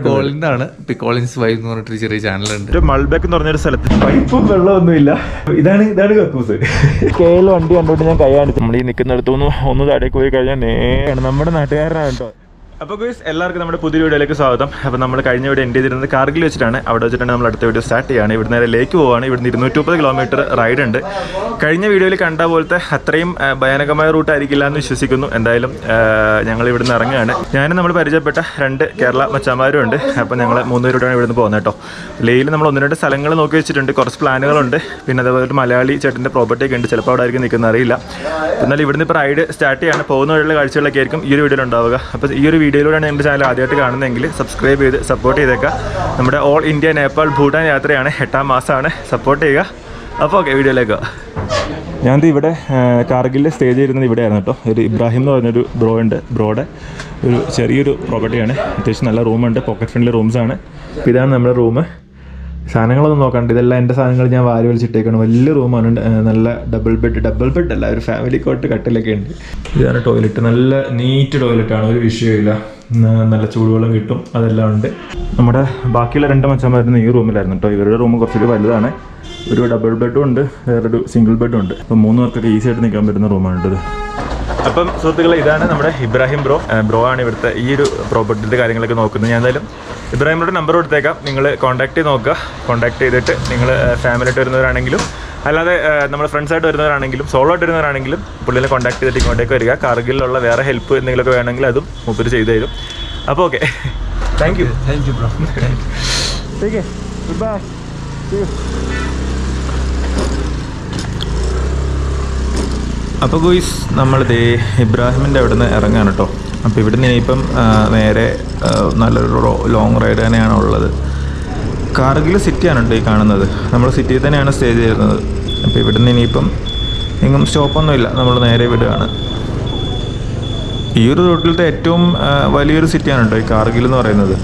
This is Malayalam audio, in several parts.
കോളിനാണ് പിക്കോളിൻസ് വൈബ് എന്ന് പറഞ്ഞിട്ട് ചെറിയ ചാനലുണ്ട്. ഒരു മൾബെക്ക് എന്ന് പറഞ്ഞൊരു സ്ഥലത്ത് പൈപ്പും വെള്ളമൊന്നുമില്ല. ഇതാണ് കക്കൂസ്. വണ്ടി കണ്ടോണ്ട് ഞാൻ കൈ കാണിച്ചു. നമ്മൾ ഈ നിൽക്കുന്നിടത്തുനിന്ന് ഒന്ന് താഴേക്ക് പോയി കഴിഞ്ഞാൽ നേരാണ്. നമ്മുടെ നാട്ടുകാരനാണ് കേട്ടോ. അപ്പോൾ ഗൈസ് എല്ലാവർക്കും നമ്മുടെ പുതിയ വീഡിയോയിലേക്ക് സ്വാഗതം. അപ്പോൾ നമ്മൾ കഴിഞ്ഞ വീഡിയോ എൻഡ് ചെയ്തിരുന്നത് കാർഗിൽ വെച്ചിട്ടാണ്. അവിടെ വെച്ചിട്ടാണ് നമ്മൾ അടുത്ത വീഡിയോ സ്റ്റാർട്ട് ചെയ്യുകയാണ്. ഇവിടെ നേരെ ലേക്ക് പോവുകയാണ്. ഇവിടുന്ന് 230 കിലോമീറ്റർ റൈഡ് ഉണ്ട്. കഴിഞ്ഞ വീഡിയോയിൽ കണ്ട പോലത്തെ അത്രയും ഭയാനകമായ റൂട്ട് ആയിരിക്കില്ല എന്ന് വിശ്വസിക്കുന്നു. എന്തായാലും ഞങ്ങൾ ഇവിടുന്ന് ഇറങ്ങുകയാണ്. ഞാനും നമ്മൾ പരിചയപ്പെട്ട 2 കേരള മച്ചാന്മാരും ഉണ്ട്. അപ്പോൾ ഞങ്ങൾ 3 പേരോടാണ് ഇവിടുന്ന് പോകുന്നത് കേട്ടോ. ലേയിൽ നമ്മൾ 1-2 സ്ഥലങ്ങൾ നോക്കി വെച്ചിട്ടുണ്ട്. കുറച്ച് പ്ലാനുകളുണ്ട്. പിന്നെ അതേപോലെ ഒരു മലയാളി ചേട്ടൻ്റെ പ്രോപ്പർട്ടിയൊക്കെ ഉണ്ട്. ചിലപ്പോൾ അവിടെ ആയിരിക്കും നിൽക്കുന്നത്, അറിയില്ല. എന്നാൽ ഇവിടുന്ന് ഇപ്പോൾ റൈഡ് സ്റ്റാർട്ട് ചെയ്യാണ്. പോകുന്ന വഴിയുള്ള കാഴ്ചകളൊക്കെ ആയിരിക്കും ഈ ഒരു വീഡിയോയിൽ ഉണ്ടാവുക. അപ്പോൾ ഈ ഒരു വീഡിയോയിലൂടെയാണ് എൻ്റെ ചാനൽ ആദ്യമായിട്ട് കാണുന്നതെങ്കിൽ സബ്സ്ക്രൈബ് ചെയ്ത് സപ്പോർട്ട് ചെയ്തേക്കുക. നമ്മുടെ ഓൾ ഇന്ത്യ നേപ്പാൾ ഭൂട്ടാൻ യാത്രയാണ്. 8ാം മാസമാണ്. സപ്പോർട്ട് ചെയ്യുക. അപ്പോൾ ഓക്കെ, വീഡിയോയിലേക്ക്. ഞാനിത് ഇവിടെ കാർഗിലിൽ സ്റ്റേ ചെയ്തിരുന്നത് ഇവിടെയായിരുന്നു കേട്ടോ. ഒരു ഇബ്രാഹിം എന്ന് പറഞ്ഞൊരു ബ്രോയുടെ ഒരു ചെറിയൊരു പ്രോപ്പർട്ടിയാണ്. അത്യാവശ്യം നല്ല റൂമുണ്ട്. പോക്കറ്റ് ഫ്രണ്ട്ലി റൂംസാണ്. അപ്പോൾ ഇതാണ് നമ്മുടെ റൂം. സാധനങ്ങളൊന്നും നോക്കണ്ട, ഇതെല്ലാം എൻ്റെ സാധനങ്ങൾ ഞാൻ വാരി വലിച്ചിട്ടേക്കാണ്. വലിയ റൂമാണ്. നല്ല ഡബിൾ ബെഡ് അല്ല, ഒരു ഫാമിലി കോട്ട് കട്ടിലൊക്കെ ഉണ്ട്. ഇതാണ് ടോയ്ലറ്റ്. നല്ല നീറ്റ് ടോയ്ലറ്റാണ്, ഒരു വിഷയമില്ല. നല്ല ചൂടുവെള്ളം കിട്ടും, അതെല്ലാം ഉണ്ട്. നമ്മുടെ ബാക്കിയുള്ള 2 മച്ചന്മാരുന്ന ഈ റൂമിലായിരുന്നു കേട്ടോ. ഇവരുടെ റൂം കുറച്ചൊരു വലുതാണ്. ഒരു ഡബിൾ ബെഡും ഉണ്ട്, വേറൊരു സിംഗിൾ ബെഡും ഉണ്ട്. അപ്പം 3 പേർക്കൊക്കെ ഈസി ആയിട്ട് നിൽക്കാൻ പറ്റുന്ന റൂമാണിത്. അപ്പം സുഹൃത്തുക്കളെ, ഇതാണ് നമ്മുടെ ഇബ്രാഹിം ബ്രോ ആണ് ഇവിടുത്തെ ഈ ഒരു പ്രോപ്പർട്ടിയുടെ കാര്യങ്ങളൊക്കെ നോക്കുന്നത്. ഞാൻ എന്തായാലും ഇബ്രാഹിമിൻ്റെ നമ്പർ കൊടുത്തേക്കാം. നിങ്ങൾ കോൺടാക്ട് ചെയ്ത് നോക്കുക. കോൺടാക്ട് ചെയ്തിട്ട് നിങ്ങൾ ഫാമിലിയായിട്ട് വരുന്നവരാണെങ്കിലും അല്ലാതെ നമ്മൾ ഫ്രണ്ട്സായിട്ട് വരുന്നവരാണെങ്കിലും സോളോ ആയിട്ട് വരുന്നവരാണെങ്കിലും പുള്ളിനെ കോൺടാക്ട് ചെയ്തിട്ട് ഇങ്ങോട്ടേക്ക് വരിക. കാർഗിലുള്ള വേറെ ഹെൽപ്പ് എന്തെങ്കിലുമൊക്കെ വേണമെങ്കിൽ അതും മൂപ്പര് ചെയ്തു തരും. അപ്പോൾ okay, thank you bro. Okay, good bye. അപ്പോൾ ഗോയ്സ്, നമ്മളിത് ഇബ്രാഹിമിൻ്റെ അവിടെ നിന്ന് ഇറങ്ങാണ് കേട്ടോ. അപ്പോൾ ഇവിടുന്ന് ഇനിയിപ്പം നേരെ നല്ലൊരു ലോങ് റൈഡ് തന്നെയാണ് ഉള്ളത്. കാർഗിൽ സിറ്റിയാണ് കേട്ടോ ഈ കാണുന്നത്. നമ്മൾ സിറ്റിയിൽ തന്നെയാണ് സ്റ്റേ ചെയ്യുന്നത്. അപ്പോൾ ഇവിടുന്ന് ഇനിയിപ്പം എങ്ങും സ്റ്റോപ്പൊന്നുമില്ല, നമ്മൾ നേരെ വിടുകയാണ്. ഈ ഒരു റൂട്ടിലത്തെ ഏറ്റവും വലിയൊരു സിറ്റിയാണ് കേട്ടോ ഈ കാർഗിൽ എന്ന് പറയുന്നത്.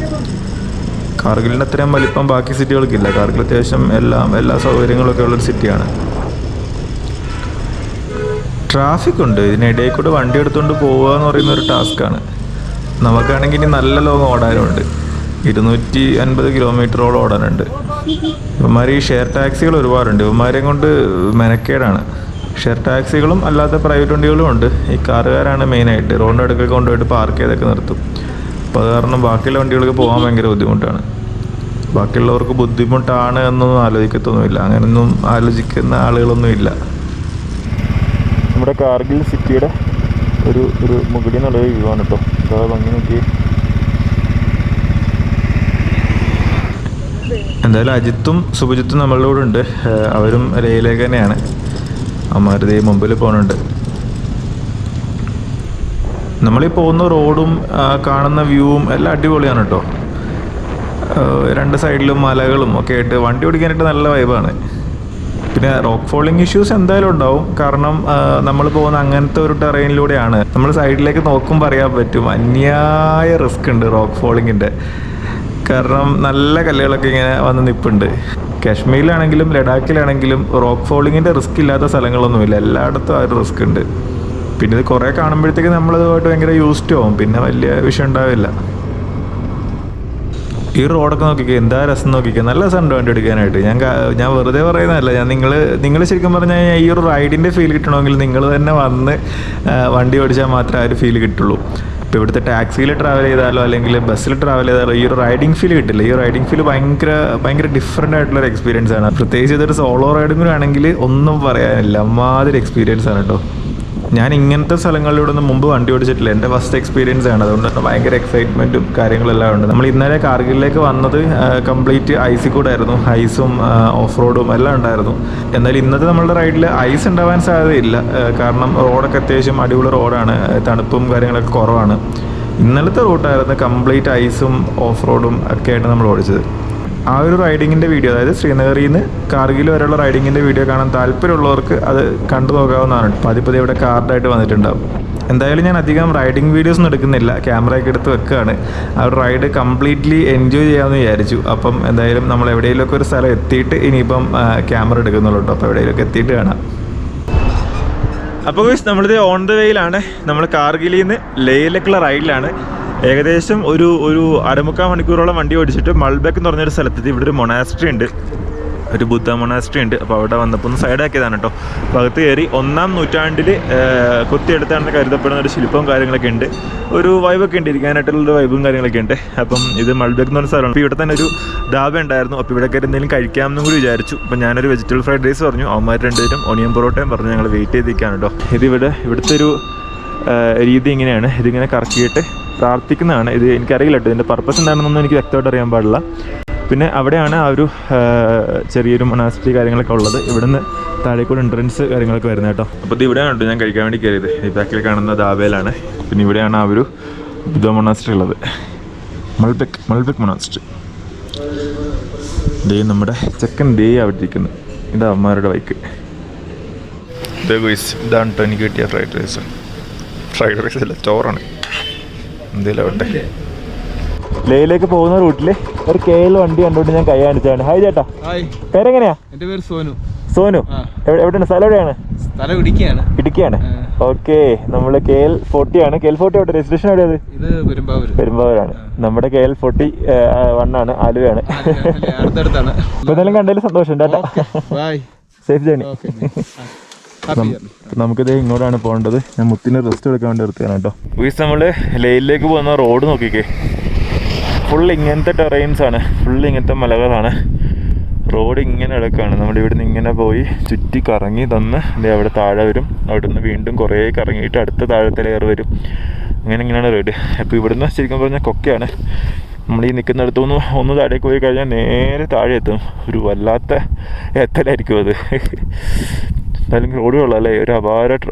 കാർഗിലിൻ്റെ അത്രയും വലിപ്പം ബാക്കി സിറ്റികൾക്കില്ല. കാർഗിൽ അത്യാവശ്യം എല്ലാ സൗകര്യങ്ങളൊക്കെ ഉള്ളൊരു സിറ്റിയാണ്. ട്രാഫിക് ഉണ്ട്. ഇതിനിടയിൽ കൂടെ വണ്ടി എടുത്തുകൊണ്ട് പോവുക എന്ന് പറയുന്ന ഒരു ടാസ്ക്കാണ്. നമുക്കാണെങ്കിൽ ഇനി നല്ല ലോങ് ഓടാനുണ്ട്. 250 കിലോമീറ്ററോളം ഓടാനുണ്ട്. ഇവന്മാർ ഈ ഷെയർ ടാക്സികൾ ഒരുപാടുണ്ട്. ഇവന്മാരെയും കൊണ്ട് മെനക്കേടാണ്. ഷെയർ ടാക്സികളും അല്ലാത്ത പ്രൈവറ്റ് വണ്ടികളും ഉണ്ട്. ഈ കാറുകാരാണ് മെയിനായിട്ട്. റോഡിൻ്റെ അടുക്കൊക്കെ കൊണ്ടുപോയിട്ട് പാർക്ക് ചെയ്തൊക്കെ നിർത്തും. അപ്പോൾ അത് കാരണം ബാക്കിയുള്ള വണ്ടികൾക്ക് പോകാൻ ഭയങ്കര ബുദ്ധിമുട്ടാണ്. ബാക്കിയുള്ളവർക്ക് ബുദ്ധിമുട്ടാണ് എന്നൊന്നും ആലോചിക്കത്തൊന്നുമില്ല. അങ്ങനെയൊന്നും ആലോചിക്കുന്ന ആളുകളൊന്നും ഇല്ല. നമ്മുടെ കാർഗിൽ സിറ്റിയുടെ ഒരു മുകളിൽ നിന്നുള്ളൊരു വ്യൂ ആണ് കേട്ടോ. അതായത് ഭംഗി നോക്കി. എന്തായാലും അജിത്തും സുഭജിത്തും നമ്മളുടെ കൂടെ ഉണ്ട്. അവരും രയിലേക്ക് തന്നെയാണ്. അമ്മാരുത് മുമ്പിൽ പോകുന്നുണ്ട്. നമ്മളീ പോകുന്ന റോഡും കാണുന്ന വ്യൂവും എല്ലാം അടിപൊളിയാണ് കേട്ടോ. 2 സൈഡിലും മലകളും ഒക്കെ ആയിട്ട് വണ്ടി ഓടിക്കാനായിട്ട് നല്ല വൈബാണ്. പിന്നെ റോക്ക് ഫോളിങ് ഇഷ്യൂസ് എന്തായാലും ഉണ്ടാവും. കാരണം നമ്മൾ പോകുന്ന അങ്ങനത്തെ ഒരു ടെറൈനിലൂടെയാണ്. നമ്മൾ സൈഡിലേക്ക് നോക്കുമ്പോൾ അറിയാൻ പറ്റും അന്യായ റിസ്ക് ഉണ്ട് റോക്ക് ഫോളിങ്ങിൻ്റെ. കാരണം നല്ല കല്ലുകളൊക്കെ ഇങ്ങനെ വന്ന് നിൽപ്പുണ്ട്. കാശ്മീരിലാണെങ്കിലും ലഡാക്കിലാണെങ്കിലും റോക്ക് ഫോളിങ്ങിൻ്റെ റിസ്ക് ഇല്ലാത്ത സ്ഥലങ്ങളൊന്നുമില്ല. എല്ലായിടത്തും ആ ഒരു റിസ്ക് ഉണ്ട്. പിന്നെ ഇത് കുറേ കാണുമ്പോഴത്തേക്ക് നമ്മളതുമായിട്ട് ഭയങ്കര യൂസ്ഡ് ആവും. പിന്നെ വലിയ വിഷയം ഉണ്ടാവില്ല. ഈ റോഡൊക്കെ നോക്കിക്കുക, എന്താ രസം നോക്കിക്കുക. നല്ല രസമുണ്ട് വണ്ടി എടുക്കാനായിട്ട്. ഞാൻ വെറുതെ പറയുന്നതല്ല. നിങ്ങൾ ശരിക്കും പറഞ്ഞാൽ ഈ ഒരു റൈഡിൻ്റെ ഫീൽ കിട്ടണമെങ്കിൽ നിങ്ങൾ തന്നെ വന്ന് വണ്ടി ഓടിച്ചാൽ മാത്രമേ ആ ഒരു ഫീൽ കിട്ടുള്ളൂ. ഇപ്പോൾ ഇവിടുത്തെ ടാക്സിയിൽ ട്രാവൽ ചെയ്താലോ അല്ലെങ്കിൽ ബസ്സിൽ ട്രാവൽ ചെയ്താലോ ഈ ഒരു റൈഡിങ് ഫീൽ കിട്ടില്ല. ഈ റൈഡിങ് ഫീൽ ഭയങ്കര ഡിഫറെൻ്റ് ആയിട്ടുള്ളൊരു എക്സ്പീരിയൻസ് ആണ്. പ്രത്യേകിച്ച് ഇതൊരു സോളോ റൈഡിങ് കൂടെ ആണെങ്കിൽ ഒന്നും പറയാനില്ല. അമ്മാതിരി എക്സ്പീരിയൻസ് ആണ് കേട്ടോ. ഞാൻ ഇങ്ങനത്തെ സ്ഥലങ്ങളിലൂടെ ഒന്നും മുമ്പ് വണ്ടി ഓടിച്ചിട്ടില്ല. എൻ്റെ ഫസ്റ്റ് എക്സ്പീരിയൻസ് ആണ്. അതുകൊണ്ട് തന്നെ ഭയങ്കര എക്സൈറ്റ്മെൻറ്റും കാര്യങ്ങളെല്ലാം ഉണ്ട്. നമ്മൾ ഇന്നലെ കാർഗിലിലേക്ക് വന്നത് കംപ്ലീറ്റ് ഐസിൽ കൂടെ ആയിരുന്നു. ഐസും ഓഫ് റോഡും എല്ലാം ഉണ്ടായിരുന്നു. എന്നാൽ ഇന്നത്തെ നമ്മളുടെ റൈഡിൽ ഐസ് ഉണ്ടാവാൻ സാധ്യതയില്ല. കാരണം റോഡൊക്കെ അത്യാവശ്യം അടിപൊളി റോഡാണ്. തണുപ്പും കാര്യങ്ങളൊക്കെ കുറവാണ്. ഇന്നലത്തെ റൂട്ടായിരുന്നു കംപ്ലീറ്റ് ഐസും ഓഫ് റോഡും ഒക്കെ ആയിട്ട് നമ്മൾ ഓടിച്ചത്. ആ ഒരു റൈഡിങ്ങിൻ്റെ വീഡിയോ, അതായത് ശ്രീനഗറിൽ നിന്ന് കാർഗിൽ വരെയുള്ള റൈഡിങ്ങിൻ്റെ വീഡിയോ കാണാൻ താല്പര്യമുള്ളവർക്ക് അത് കണ്ടു നോക്കാവുന്നതാണ്. പതിപ്പതി ഇവിടെ കാർഡായിട്ട് വന്നിട്ടുണ്ടാവും. എന്തായാലും ഞാൻ അധികം റൈഡിങ് വീഡിയോസ് ഒന്നും എടുക്കുന്നില്ല. ക്യാമറയൊക്കെ എടുത്ത് വെക്കുകയാണ്. ആ ഒരു റൈഡ് കംപ്ലീറ്റ്ലി എൻജോയ് ചെയ്യാമെന്ന് വിചാരിച്ചു. അപ്പം എന്തായാലും നമ്മൾ എവിടെയെങ്കിലുമൊക്കെ ഒരു സ്ഥലം എത്തിയിട്ട് ഇനിയിപ്പം ക്യാമറ എടുക്കുന്നുള്ളൂ കേട്ടോ. അപ്പോൾ എവിടെയെങ്കിലുമൊക്കെ എത്തിയിട്ട് കാണാം. അപ്പോൾ നമ്മളിത് ഓൺ ദ വേയിലാണ്. നമ്മൾ കാർഗിലിൽ നിന്ന് ലേയിലേക്കുള്ള റൈഡിലാണ്. ഏകദേശം ഒരു 1.25 മണിക്കൂറോളം വണ്ടി ഓടിച്ചിട്ട് മൾബെക്ക് എന്ന് പറഞ്ഞൊരു സ്ഥലത്ത് ഇവിടെ ഒരു മൊണാസ്ട്രി ഉണ്ട്, ഒരു ബുദ്ധ മൊണാസ്ട്രി ഉണ്ട്. അപ്പോൾ അവിടെ വന്നപ്പോൾ ഒന്ന് സൈഡാക്കിയതാണ് കേട്ടോ. അപ്പോൾ അകത്ത് കയറി 1-ാം നൂറ്റാണ്ടിൽ കൊത്തിയെടുത്താണെന്ന് കരുതപ്പെടുന്ന ഒരു ശില്പവും കാര്യങ്ങളൊക്കെ ഉണ്ട്. ഒരു വൈബൊക്കെ ഉണ്ട്, ഇരിക്കാനായിട്ടുള്ളൊരു വൈബും കാര്യങ്ങളൊക്കെ ഉണ്ട്. അപ്പം ഇത് മൾബെക്ക് എന്ന് പറഞ്ഞ സ്ഥലമാണ്. അപ്പോൾ ഇവിടെ തന്നെ ഒരു ധാബ ഉണ്ടായിരുന്നു. അപ്പോൾ ഇവിടെ കയറി എന്തെങ്കിലും കഴിക്കാമെന്നും കൂടി വിചാരിച്ചു. അപ്പോൾ ഞാനൊരു വെജിറ്റബിൾ ഫ്രൈഡ് റൈസ് പറഞ്ഞു, അവന്മാർ രണ്ടുപേരും ഒണിയൻ പൊറോട്ടയും പറഞ്ഞു. ഞങ്ങൾ വെയിറ്റ് ചെയ്തിരിക്കുകയാണ് കേട്ടോ. ഇവിടുത്തെ ഒരു രീതി ഇങ്ങനെയാണ്. ഇതിങ്ങനെ കറക്കിയിട്ട് പ്രാർത്ഥിക്കുന്നതാണ്. ഇത് എനിക്കറിയില്ല കേട്ടോ, ഇതിൻ്റെ പർപ്പസ് എന്താണെന്നൊന്നും എനിക്ക് വ്യക്തമായിട്ട് അറിയാൻ പാടില്ല. പിന്നെ അവിടെയാണ് ആ ഒരു ചെറിയൊരു മൊണാസ്ട്രി കാര്യങ്ങളൊക്കെ ഉള്ളത്. ഇവിടുന്ന് താഴേക്കൂടെ എൻട്രൻസ് കാര്യങ്ങളൊക്കെ വരുന്നത് കേട്ടോ. അപ്പോൾ ഇത് ഇവിടെയാണ് കേട്ടോ ഞാൻ കഴിക്കാൻ വേണ്ടി കയറിയത്. ഈ ബാക്കിൽ കാണുന്ന ധാബയിലാണ്. പിന്നെ ഇവിടെയാണ് ആ ഒരു ബുദ്ധ മൊണാസ്ട്രി ഉള്ളത്, മൾബെക്ക് മൊണാസ്ട്രി. ഡേ നമ്മുടെ ചെക്കൻ ഡേ അവിടെ ഇരിക്കുന്നത്. ഇതാ അമ്മമാരുടെ ബൈക്ക്. ഇതാണ് കേട്ടോ എനിക്ക് കിട്ടിയ ഫ്രൈഡ് റൈസ് അല്ല, ചോറാണ്. എന്തേലും ആവട്ടെ. ലേയിലേക്ക് പോകുന്ന റൂട്ടിൽ ഒരു KL വണ്ടി കണ്ടുകൊണ്ട് ഞാൻ കൈ കാണിച്ചാണ്. ഹായ് ചേട്ടാ, പേരെങ്ങനെയാ? എന്റെ പേര് സോനു. സോനു, എവിടെയാണ് സ്ഥലം? എവിടെയാണ്? സ്ഥലം ഇടുക്കിയാണ്. ഓക്കെ, നമ്മള് KL40 ആണ്. KL40 എവിടെ? രജിസ്ട്രേഷൻ എവിടെയത്? ഇത് പെരുമ്പാവൂരാണ്. നമ്മുടെ KL41 ആണ്, ആലുവയാണ്. അടുത്തടുത്താണ്. ഇപ്പൊ ഇതെല്ലാം കണ്ടതിൽ സന്തോഷം. Tata, safe journey. നമുക്കിത് ഇങ്ങോട്ടാണ് പോകേണ്ടത്. ഞാൻ മുത്തിന് റെസ്റ്റ് എടുക്കാൻ വേണ്ടി നിർത്തിയാണ് കേട്ടോ. നമ്മള് ലേയിലേക്ക് പോകുന്ന റോഡ് നോക്കിക്കേ, ഫുൾ ഇങ്ങനത്തെ ടെറൈൻസ് ആണ്, ഫുൾ ഇങ്ങനത്തെ മലകളാണ്. റോഡ് ഇങ്ങനെ കിടക്കുകയാണ്. നമ്മൾ ഇവിടെ നിന്ന് ഇങ്ങനെ പോയി ചുറ്റി കറങ്ങി തന്ന് അവിടെ താഴെ വരും. അവിടെ നിന്ന് വീണ്ടും കുറേ കറങ്ങിയിട്ട് അടുത്ത താഴത്തെ ലെയർ വരും. ഇങ്ങനെയാണ് റോഡ്. അപ്പോൾ ഇവിടുന്ന് ശരിക്കും പറഞ്ഞാൽ കൊക്കയാണ്. നമ്മൾ ഈ നിൽക്കുന്നിടത്തുനിന്ന് ഒന്ന് താഴേക്ക് പോയി കഴിഞ്ഞാൽ നേരെ താഴെ എത്തും. ഒരു വല്ലാത്ത എത്തലായിരിക്കും അത്. എന്തായാലും റോഡ് കൊള്ളാം, ഒരു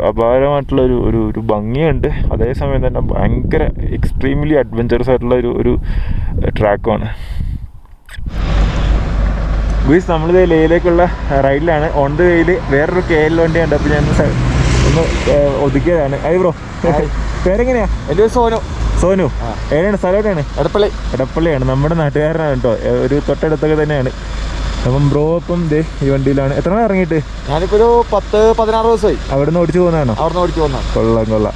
അപാരമായിട്ടുള്ള ഒരു ഭംഗിയുണ്ട്. അതേസമയം തന്നെ ഭയങ്കര എക്സ്ട്രീംലി അഡ്വഞ്ചറസ് ആയിട്ടുള്ള ഒരു ട്രാക്കുമാണ്. നമ്മളിത് ലേയിലേക്കുള്ള റൈഡിലാണ്. ഓൺ ദ വേയിൽ വേറൊരു KL വണ്ടി ഉണ്ട്. അപ്പോൾ ഞാൻ ഒന്ന് ഒതുക്കിയതാണ്. Hi bro, പേരെങ്ങനെയാ? എന്റെ പേര് സോനു. സോനു, എവിടെയാണ്? സ്ഥലം എവിടെയാണ്? എടപ്പള്ളിയാണ്. നമ്മുടെ നാട്ടുകാരനാണ് കേട്ടോ, ഒരു തൊട്ടടുത്തൊക്കെ തന്നെയാണ്. അപ്പം ബ്രോ ഇപ്പം ഈ വണ്ടിയിലാണ്. എത്ര നാൾ ഇറങ്ങിയിട്ട്? ഞാനിപ്പോ ഒരു 10-16 ദിവസമായി. അവിടെ നിന്ന് ഓടിച്ചു പോകുന്നതാണോ? കൊള്ളാം.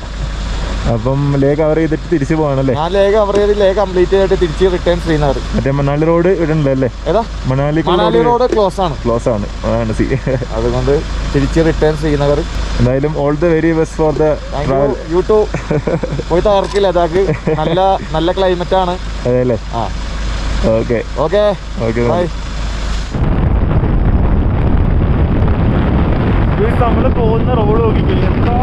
അപ്പം ലേ കവർ ചെയ്തിട്ട് തിരിച്ചു പോകാനല്ലേ? ഞാൻ ലേ കവർ ചെയ്ത് ലേ കംപ്ലീറ്റ് ചെയ്തിട്ട് തിരിച്ച് റിട്ടേൺ ശ്രീനഗർ. മറ്റേ മണാലി റോഡ് ഇടണ്ടല്ലേ? ഏതാ? മണാലി റോഡ് ക്ലോസ് ആണ്. അതാണ് അതുകൊണ്ട് തിരിച്ച് റിട്ടേൺ ശ്രീനഗർ. എന്തായാലും all the very best for the travel. YouTube പോയി തകർക്കി ലഡാക്ക്. നല്ല ക്ലൈമറ്റ് ആണ്. അതെ അല്ലേ? ഓക്കെ. നമ്മള് പോകുന്ന റോഡ് നോക്കിക്കില്ല, എന്താ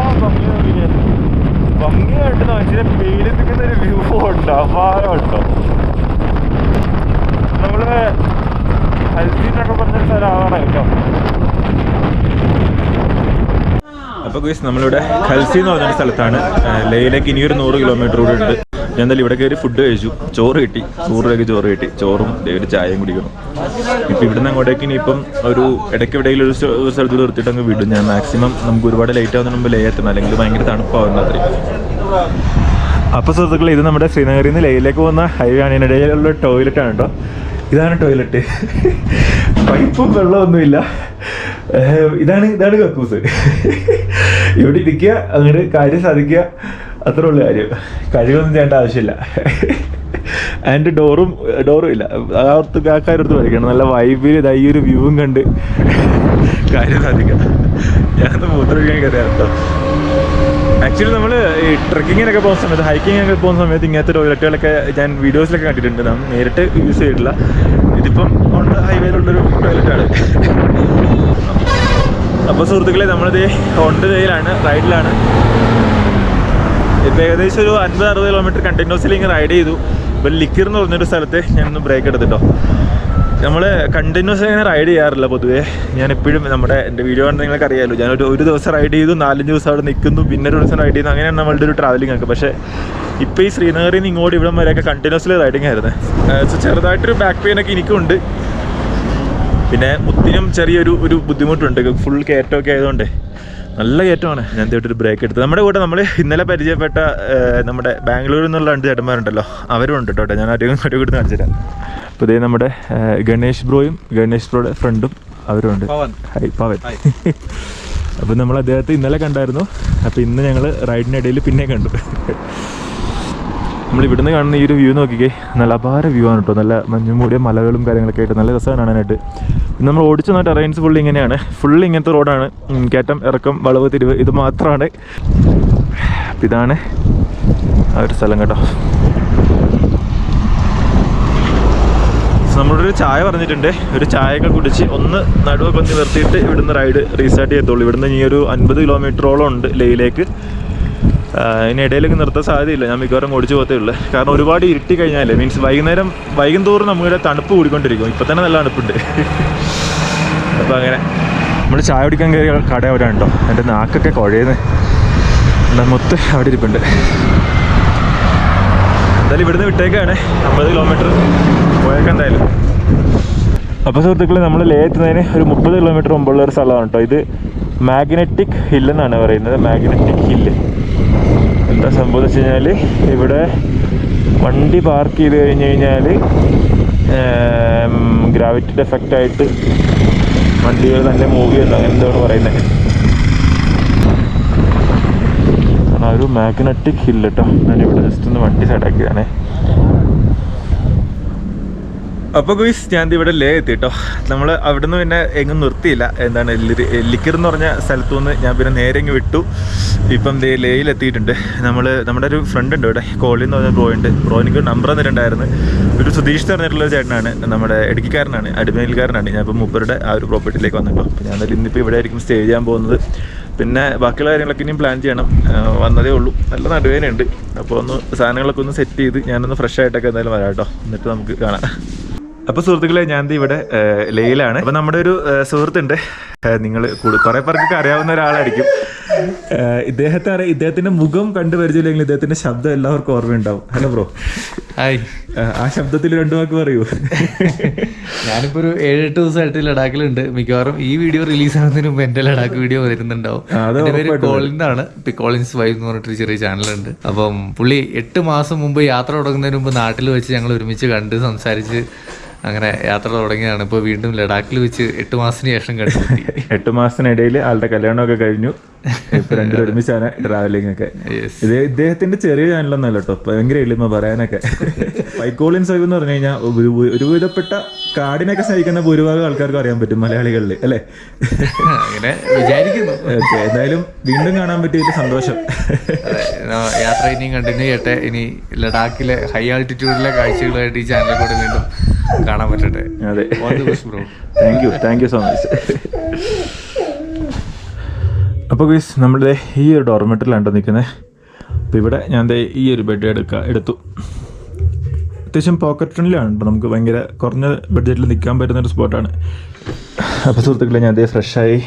ഭംഗിയായിട്ട് വെച്ചാൽ വെയിൽ നിൽക്കുന്ന ഒരു വ്യൂ ഉണ്ട്, അപാരമുണ്ടോ. നമ്മള് ഹൽസീന്നൊക്കെ പറഞ്ഞൊരു സ്ഥലമാണ് കേട്ടോ. അപ്പോൾ നമ്മളിവിടെ ഖൽസി എന്ന് പറഞ്ഞൊരു സ്ഥലത്താണ്. ലേയിലേക്ക് ഇനിയൊരു 100 കിലോമീറ്റർ കൂടെ ഉണ്ട്. ഞാൻ എന്തായാലും ഇവിടെ കയറി ഫുഡ് കഴിച്ചു. ചോറ് കിട്ടി, 100 രൂപയ്ക്ക് ചോറ് കിട്ടി. ചോറും ഒരു ചായയും കുടിക്കണം. ഇപ്പം ഇവിടുന്ന് അങ്ങോട്ടേക്ക് ഇനിയിപ്പം ഒരു ഇടയ്ക്ക് എവിടെയെങ്കിലും ഒരു സ്ഥലത്ത് നിർത്തിയിട്ട് അങ്ങ് വിടും. ഞാൻ മാക്സിമം നമുക്ക് ഒരുപാട് ലേറ്റ് ആവുന്നതിന് മുമ്പ് ലേ എത്തണം, അല്ലെങ്കിൽ ഭയങ്കര തണുപ്പാവുന്ന അത്രയും. അപ്പോൾ സുഹൃത്തുക്കളെ, ഇത് നമ്മുടെ ശ്രീനഗറിൽ നിന്ന് ലേയിലേക്ക് പോകുന്ന ഹൈവേ ആണ്. ഇതിനിടയിലുള്ള ടോയ്ലറ്റാണ് കേട്ടോ. ഇതാണ് ടോയ്ലറ്റ്. പൈപ്പും വെള്ളമൊന്നുമില്ല. ഇതാണ് കക്കൂസ്. ഇവിടെ ഇരിക്കുക, അങ്ങോട്ട് കാര്യം സാധിക്കുക, അത്രേ ഉള്ളു കാര്യം. കഴിവൊന്നും ചെയ്യേണ്ട ആവശ്യമില്ല. അതിൻ്റെ ഡോറും ഇല്ല. ആ കാര്യത്ത് വരയ്ക്കണം. നല്ല വൈബിൽ ഈ ഒരു വ്യൂവും കണ്ട് കാര്യം സാധിക്കാം. ഞാനത് മൂത്രമൊഴിക്കാൻ കയറിയാണ് കേട്ടോ. ആക്ച്വലി നമ്മൾ ഈ ട്രക്കിങ്ങിനൊക്കെ പോകുന്ന സമയത്ത്, ഹൈക്കിങ്ങൊക്കെ പോകുന്ന സമയത്ത് ഇങ്ങനത്തെ ടോയ്ലറ്റുകളൊക്കെ ഞാൻ വീഡിയോസിലൊക്കെ കണ്ടിട്ടുണ്ട്. നാം നേരിട്ട് യൂസ് ചെയ്തിട്ടില്ല. ഇതിപ്പം ഹൈവേയിലുള്ളൊരു ടോയ്ലറ്റാണ്. അപ്പോൾ സുഹൃത്തുക്കളെ, നമ്മളിത് ഓൺ ദ വേയിലാണ്, റൈഡിലാണ്. ഇപ്പോൾ ഏകദേശം ഒരു 50-60 കിലോമീറ്റർ കണ്ടിന്യൂസ്ലി ഇങ്ങനെ റൈഡ് ചെയ്തു. ഇപ്പോൾ ലിക്കിർ എന്ന് പറഞ്ഞൊരു സ്ഥലത്ത് ഞാനൊന്ന് ബ്രേക്ക് എടുത്തിട്ടോ. നമ്മൾ കണ്ടിന്യൂസ് ഇങ്ങനെ റൈഡ് ചെയ്യാറില്ല പൊതുവേ. ഞാൻ എപ്പോഴും എൻ്റെ വീഡിയോ കണ്ട് നിങ്ങൾക്ക് അറിയാമല്ലോ, ഞാൻ ഒരു ദിവസം റൈഡ് ചെയ്തു, 4-5 ദിവസം അവിടെ നിൽക്കുന്നു, പിന്നെ ഒരു ദിവസം റൈഡ് ചെയ്യുന്നു. അങ്ങനെയാണ് നമ്മളുടെ ഒരു ട്രാവലിംഗ് ഒക്കെ. പക്ഷേ ഇപ്പോൾ ഈ ശ്രീനഗറിൽ നിന്ന് ഇങ്ങോട്ട് ഇവിടം വരെയൊക്കെ കണ്ടിന്യൂസ്ലി റൈഡിങ് ആയിരുന്നു. ചെറുതായിട്ടൊരു ബാക്ക് പെയിനൊക്കെ എനിക്കുണ്ട്. പിന്നെ മുത്തിനും ചെറിയൊരു ബുദ്ധിമുട്ടുണ്ട്. ഫുൾ കയറ്റമൊക്കെ ആയതുകൊണ്ട് നല്ല കയറ്റമാണ്. ഞാൻ ഒരു ബ്രേക്ക് എടുത്തത്. നമ്മുടെ കൂടെ നമ്മൾ ഇന്നലെ പരിചയപ്പെട്ട നമ്മുടെ ബാംഗ്ലൂരിൽ നിന്നുള്ള 2 ചേട്ടന്മാരുണ്ടല്ലോ, അവരും ഉണ്ട് കേട്ടോ. ഞാൻ ആദ്യം കൂടി കാണിച്ചു തരാം. അപ്പോൾ ഇതേ നമ്മുടെ ഗണേഷ് ബ്രോയുടെ ഫ്രണ്ടും അവരും ഉണ്ട്. ഹായ് പവൻ. അപ്പോൾ നമ്മൾ അദ്ദേഹത്തെ ഇന്നലെ കണ്ടായിരുന്നു. അപ്പോൾ ഇന്ന് ഞങ്ങൾ റൈഡിനിടയിൽ പിന്നെ കണ്ടു. നമ്മൾ ഇവിടുന്ന് കാണുന്ന ഈ ഒരു വ്യൂ നോക്കിക്കേ, നല്ല അപാര വ്യൂ ആണ് കേട്ടോ. നല്ല മഞ്ഞുമൂടിയ മലകളും കാര്യങ്ങളൊക്കെ ആയിട്ട് നല്ല രസമാണ് കാണാനായിട്ട്. നമ്മൾ ഓടിച്ചു വന്ന ടെറൈൻസ് ഫുള്ള് ഇങ്ങനെയാണ്, ഫുള്ള് ഇങ്ങനത്തെ റോഡാണ്. കയറ്റം ഇറക്കം വളവ് തിരിവ് ഇത് മാത്രമാണ്. ഇതാണ് ആ ഒരു സ്ഥലം കേട്ടോ. നമ്മളൊരു ചായ പറഞ്ഞിട്ടുണ്ട്, ഒരു ചായയൊക്കെ കുടിച്ച് ഒന്ന് നടുവൊക്കെ ഒന്ന് നിർത്തിയിട്ട് ഇവിടുന്ന് റൈഡ് റീസ്റ്റാർട്ട് ചെയ്യത്തുള്ളൂ. ഇവിടുന്ന് ഈ ഒരു 50 കിലോമീറ്ററോളം ഉണ്ട് ലേയിലേക്ക്. ഇനി ഇടയിലേക്ക് നിർത്താൻ സാധ്യതയില്ല, ഞാൻ മിക്കവാറും ഓടിച്ചു പോകത്തേ ഉള്ളൂ. കാരണം ഒരുപാട് ഇരുട്ടി കഴിഞ്ഞാൽ മീൻസ് വൈകുന്നേരം നമ്മുടെ തണുപ്പ് കൂടിക്കൊണ്ടിരിക്കും. ഇപ്പം തന്നെ നല്ല തണുപ്പുണ്ട്. അപ്പോൾ അങ്ങനെ നമ്മൾ ചായ കുടിക്കാൻ കയറിയ കട അവിടെ ഉണ്ടോ, എൻ്റെ നാക്കൊക്കെ കുഴയുന്നത് മൊത്തം അവിടെ ഇരിപ്പുണ്ട്. എന്തായാലും ഇവിടുന്ന് വിട്ടേക്കാണ് 50 കിലോമീറ്റർ പോയേക്കാം എന്തായാലും. അപ്പോൾ സുഹൃത്തുക്കളെ, നമ്മൾ ലേ എത്തുന്നതിന് ഒരു 30 കിലോമീറ്റർ മുമ്പുള്ള ഒരു സ്ഥലമാണ് കേട്ടോ. ഇത് മാഗ്നറ്റിക് ഹിൽ എന്നാണ് പറയുന്നത്. മാഗ്നറ്റിക് ഹില്ല് എന്താ സംഭവം എന്ന് വെച്ച് കഴിഞ്ഞാൽ, ഇവിടെ വണ്ടി പാർക്ക് ചെയ്ത് കഴിഞ്ഞ് കഴിഞ്ഞാൽ ഗ്രാവിറ്റിയുടെ എഫക്റ്റായിട്ട് വണ്ടികൾ തന്നെ മൂവ് ചെയ്യുന്നു, അങ്ങനെ എന്താണ് പറയുന്നത്. ആ ഒരു മാഗ്നറ്റിക് ഹില്ല് കേട്ടോ. ഞാനിവിടെ ജസ്റ്റ് ഒന്ന് വണ്ടി സൈഡാക്കിയതാണേ. അപ്പോൾ ഗുയ്സ്, ഞാൻ ഇവിടെ ലേ എത്തി കേട്ടോ. നമ്മൾ അവിടെ നിന്ന് പിന്നെ എങ്ങും നിർത്തിയില്ല. എന്താണ് ലിക്കർ എന്ന് പറഞ്ഞ സ്ഥലത്തു നിന്ന് ഞാൻ പിന്നെ നേരെ ഇങ്ങ് വിട്ടു. ഇപ്പം ലേയിൽ എത്തിയിട്ടുണ്ട്. നമ്മുടെ ഒരു ഫ്രണ്ട് ഉണ്ട് ഇവിടെ, കോളി എന്ന് പറഞ്ഞ ബ്രോ ഉണ്ട്. ബ്രോ എനിക്ക് നമ്പർ തന്നിട്ടുണ്ടായിരുന്നു. ഒരു സുധീഷ് എന്ന് പറഞ്ഞിട്ടുള്ള ചേട്ടനാണ്, നമ്മുടെ ഇടുക്കിക്കാരനാണ്, അടിമയിൽക്കാരനാണ്. ഞാൻ ഇപ്പോൾ മൂപ്പരുടെ ആ ഒരു പ്രോപ്പർട്ടിയിലേക്ക് വന്നിട്ടോ. അപ്പോൾ ഞാൻ ഇന്നിപ്പോൾ ഇവിടെ ആയിരിക്കും സ്റ്റേ ചെയ്യാൻ പോകുന്നത്. പിന്നെ ബാക്കിയുള്ള കാര്യങ്ങളൊക്കെ ഇനിയും പ്ലാൻ ചെയ്യണം. വന്നതേ ഉള്ളൂ, നല്ല നടുവേനുണ്ട്. അപ്പോൾ ഒന്ന് സാധനങ്ങളൊക്കെ ഒന്ന് സെറ്റ് ചെയ്ത് ഞാനൊന്ന് ഫ്രഷ് ആയിട്ടൊക്കെ എന്തായാലും വരാം കേട്ടോ. എന്നിട്ട് നമുക്ക് കാണാം. അപ്പോൾ സുഹൃത്തുക്കളെ, ഞാൻ ഇവിടെ ലേയിലാണ്. അപ്പോൾ നമ്മുടെ ഒരു സുഹൃത്തുണ്ട്, നിങ്ങൾ കുറേ പേർക്കൊക്കെ അറിയാവുന്ന ഒരാളായിരിക്കും. ഇദ്ദേഹത്തിന്റെ മുഖം കണ്ടു പരിചയമില്ലെങ്കിൽ ഇദ്ദേഹത്തിന്റെ ശബ്ദം എല്ലാവർക്കും ഓർമ്മയുണ്ടാവും. Hello bro. ഹായ്. ആ ശബ്ദത്തിൽ 2 വാക്ക് പറയൂ. ഞാനിപ്പോൾ ഒരു 7-8 ദിവസമായിട്ട് ലഡാക്കിലുണ്ട്. മിക്കവാറും ഈ വീഡിയോ റിലീസ് ആകുന്നതിന് മുമ്പ് എൻ്റെ ലഡാക്ക് വീഡിയോ വരുന്നുണ്ടാവും. എൻ്റെ പേര് കോളിൻസാണ്. പിക്കോളിൻസ് വൈബ് എന്ന് പറഞ്ഞിട്ടൊരു ചെറിയ ചാനലുണ്ട്. അപ്പം പുള്ളി 8 മാസം മുമ്പ് യാത്ര തുടങ്ങുന്നതിന് മുമ്പ് നാട്ടിൽ വെച്ച് ഞങ്ങൾ ഒരുമിച്ച് കണ്ട് സംസാരിച്ച് അങ്ങനെ യാത്ര തുടങ്ങിയതാണ്. ഇപ്പോൾ വീണ്ടും ലഡാക്കിൽ വെച്ച് 8 മാസത്തിന് ശേഷം കണ്ടെത്തി. 8 മാസത്തിനിടയിൽ ആളുടെ കല്യാണമൊക്കെ കഴിഞ്ഞു. ഇപ്പൊ രണ്ടും ഒരുമിച്ചാണ് ട്രാവലിംഗ് ഒക്കെ. ഇദ്ദേഹത്തിന്റെ ചെറിയ ചാനലൊന്നുമല്ല കേട്ടോ, ഭയങ്കര എളിമ പറയാനൊക്കെ. പൈക്കോളിൻസ് വൈബ് എന്ന് പറഞ്ഞു കഴിഞ്ഞാൽ ഒരുവിധപ്പെട്ട കാടിനൊക്കെ സഹിക്കുന്ന ഭൂരിഭാഗം ആൾക്കാർക്ക് അറിയാൻ പറ്റും മലയാളികളിൽ, അല്ലേ? അങ്ങനെ വിചാരിക്കുന്നു. ഓക്കെ, എന്തായാലും വീണ്ടും കാണാൻ പറ്റിയതിൽ സന്തോഷം. യാത്ര ഇനിയും കണ്ടിന്യൂ ചെയ്യട്ടെ. ഇനി ലഡാക്കിലെ ഹൈ ആൾട്ടിറ്റ്യൂഡിലെ കാഴ്ചകളായിട്ട് ഈ ചാനലിൽ കൂടെ വീണ്ടും കാണാൻ പറ്റട്ടെ. അതെ, bro. Thank you so much. അപ്പോൾ ഗയ്സ്, നമ്മുടെ ഈ ഒരു ഡോർമെറ്ററിലാണ് നിൽക്കുന്നത്. അപ്പോൾ ഇവിടെ ഞാൻ ഈ ഒരു ബെഡ് എടുത്തു. അത്യാവശ്യം പോക്കറ്റ് ഫ്രണ്ട്ലിയാണ് കേട്ടോ. നമുക്ക് ഭയങ്കര കുറഞ്ഞ ബഡ്ജറ്റിൽ നിൽക്കാൻ പറ്റുന്നൊരു സ്പോട്ടാണ്. അപ്പോൾ സുഹൃത്തുക്കളെ, ഞാൻ ഫ്രഷായി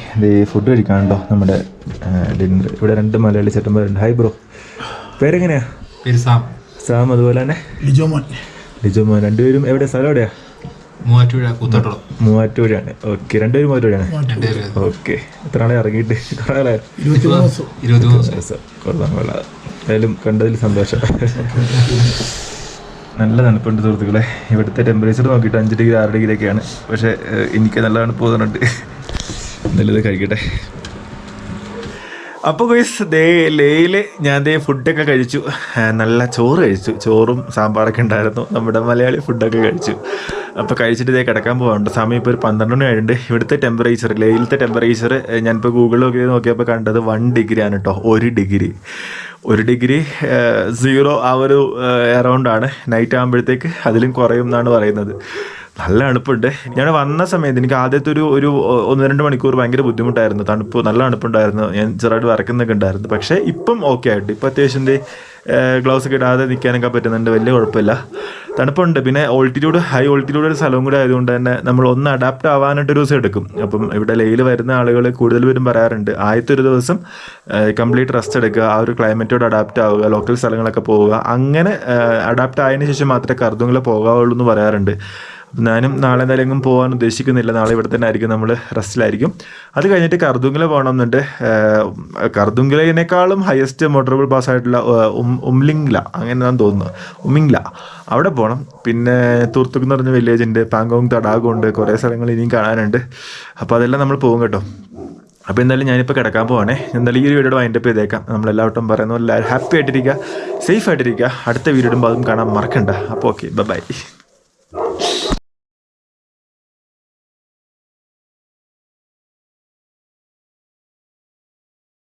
ഫുഡ് കഴിക്കാനുണ്ടോ നമ്മുടെ ഡിന്നർ. ഇവിടെ 2 മലയാളി ചേട്ടന്മാരുണ്ട്. ഹായ് ബ്രോ, പേരെങ്ങനെയാ? സാം. അതുപോലെ തന്നെ ലിജോമോൻ. രണ്ടുപേരും എവിടെ, സ്ഥലം എവിടെയാ? മൂവാറ്റുപുഴയാണ്. ഓക്കെ, രണ്ടുപേരും മൂവാറ്റുപുഴയാണ്. ഓക്കെ, എത്ര ആളെ ഇറങ്ങിയിട്ട്? കുറേ ആളെ. 20 ദിവസം. കൊള്ളാം. എന്തായാലും കണ്ടതിൽ സന്തോഷം. നല്ല തണുപ്പുണ്ട് സുഹൃത്തുക്കളെ. ഇവിടുത്തെ ടെമ്പറേച്ചർ നോക്കിയിട്ട് 5 ഡിഗ്രി 6 ഡിഗ്രി ഒക്കെയാണ്. പക്ഷേ എനിക്ക് നല്ല തണുപ്പ് തോന്നുന്നുണ്ട്. എന്തായാലും ഇത് കഴിക്കട്ടെ. അപ്പോൾ ഗയ്സ്, ലേയിൽ ഞാൻ ഫുഡൊക്കെ കഴിച്ചു. നല്ല ചോറ് കഴിച്ചു. ചോറും സാമ്പാറൊക്കെ ഉണ്ടായിരുന്നു. നമ്മുടെ മലയാളി ഫുഡൊക്കെ കഴിച്ചു. അപ്പോൾ കഴിച്ചിട്ട് കിടക്കാൻ പോകാറുണ്ട്. സമയം ഇപ്പോൾ ഒരു 12 മണി ആയിട്ടുണ്ട്. ഇവിടുത്തെ ടെമ്പറേച്ചർ, ലേയിലത്തെ ടെമ്പറേച്ചർ ഞാനിപ്പോൾ ഗൂഗിളിലൊക്കെ നോക്കിയപ്പോൾ കണ്ടത് 1 ഡിഗ്രിയാണ് കേട്ടോ. 1 ഡിഗ്രി 0 ആ ഒരു അറൗണ്ടാണ്. നൈറ്റ് ആകുമ്പോഴത്തേക്ക് അതിലും കുറയും എന്നാണ് പറയുന്നത്. നല്ല തണുപ്പുണ്ട്. ഞാൻ വന്ന സമയത്ത് എനിക്ക് ആദ്യത്തെ ഒരു 1-2 മണിക്കൂർ ഭയങ്കര ബുദ്ധിമുട്ടായിരുന്നു. തണുപ്പ്, നല്ല തണുപ്പുണ്ടായിരുന്നു. ഞാൻ ചെറുതായിട്ട് വരക്കുന്നൊക്കെ ഉണ്ടായിരുന്നു. പക്ഷേ ഇപ്പം ഓക്കെ ആയിട്ട്, ഇപ്പം അത്യാവശ്യം ഗ്ലൗസ് ഒക്കെ ഇടാതെ നിൽക്കാനൊക്കെ പറ്റുന്നുണ്ട്. വലിയ കുഴപ്പമില്ല, തണുപ്പുണ്ട്. പിന്നെ ഹൈ ഓൾട്ടിറ്റ്യൂഡ് ഒരു സ്ഥലവും കൂടെ ആയതുകൊണ്ട് തന്നെ നമ്മൾ ഒന്ന് അഡാപ്റ്റ് ആവാനായിട്ടൊരു ദിവസം എടുക്കും. അപ്പം ഇവിടെ ലേയിൽ വരുന്ന ആളുകൾ കൂടുതൽ പേരും പറയാറുണ്ട്, ആദ്യത്തെ ഒരു ദിവസം കംപ്ലീറ്റ് റെസ്റ്റ് എടുക്കുക, ആ ഒരു ക്ലൈമറ്റോട് അഡാപ്റ്റ് ആവുക, ലോക്കൽ സ്ഥലങ്ങളൊക്കെ പോവുക. അങ്ങനെ അഡാപ്റ്റ് ആയതിനു ശേഷം മാത്രമേ കർദുങ്ങിൽ പോകാവുള്ളൂ എന്ന് പറയാറുണ്ട്. ഞാനും നാളെ എന്തായാലും പോകാൻ ഉദ്ദേശിക്കുന്നില്ല. നാളെ ഇവിടെ തന്നെ ആയിരിക്കും, നമ്മൾ റെസ്റ്റിലായിരിക്കും. അത് കഴിഞ്ഞിട്ട് കർദുങ്കില പോകണമെന്നുണ്ട്. കർദുങ്കിലേക്കാളും ഹയസ്റ്റ് മോട്ടറബിൾ പാസ് ആയിട്ടുള്ള ഉംലിംഗ്ല, അങ്ങനെയാണെന്ന് തോന്നുന്നു, ഉമിംഗ്ല, അവിടെ പോകണം. പിന്നെ തുർത്തുക്ക് എന്ന് പറഞ്ഞ വില്ലേജ് ഉണ്ട്, പാങ്കോങ് തടാകമുണ്ട്, കുറേ സ്ഥലങ്ങൾ ഇനിയും കാണാനുണ്ട്. അപ്പോൾ അതെല്ലാം നമ്മൾ പോകും കേട്ടോ. അപ്പോൾ എന്തായാലും ഞാനിപ്പോൾ കിടക്കാൻ പോവാണേ. എന്തായാലും ഈ ഒരു വീഡിയോ വൈൻഡപ്പ് ചെയ്തേക്കാം. നമ്മളെല്ലാവട്ടും പറയുന്നു എല്ലാവരും ഹാപ്പി ആയിട്ടിരിക്കുക, സേഫ് ആയിട്ടിരിക്കുക. അടുത്ത വീഡിയോ ഇടുമ്പോൾ അതും കാണാൻ മറക്കണ്ട. അപ്പോൾ ഓക്കെ, ബൈ.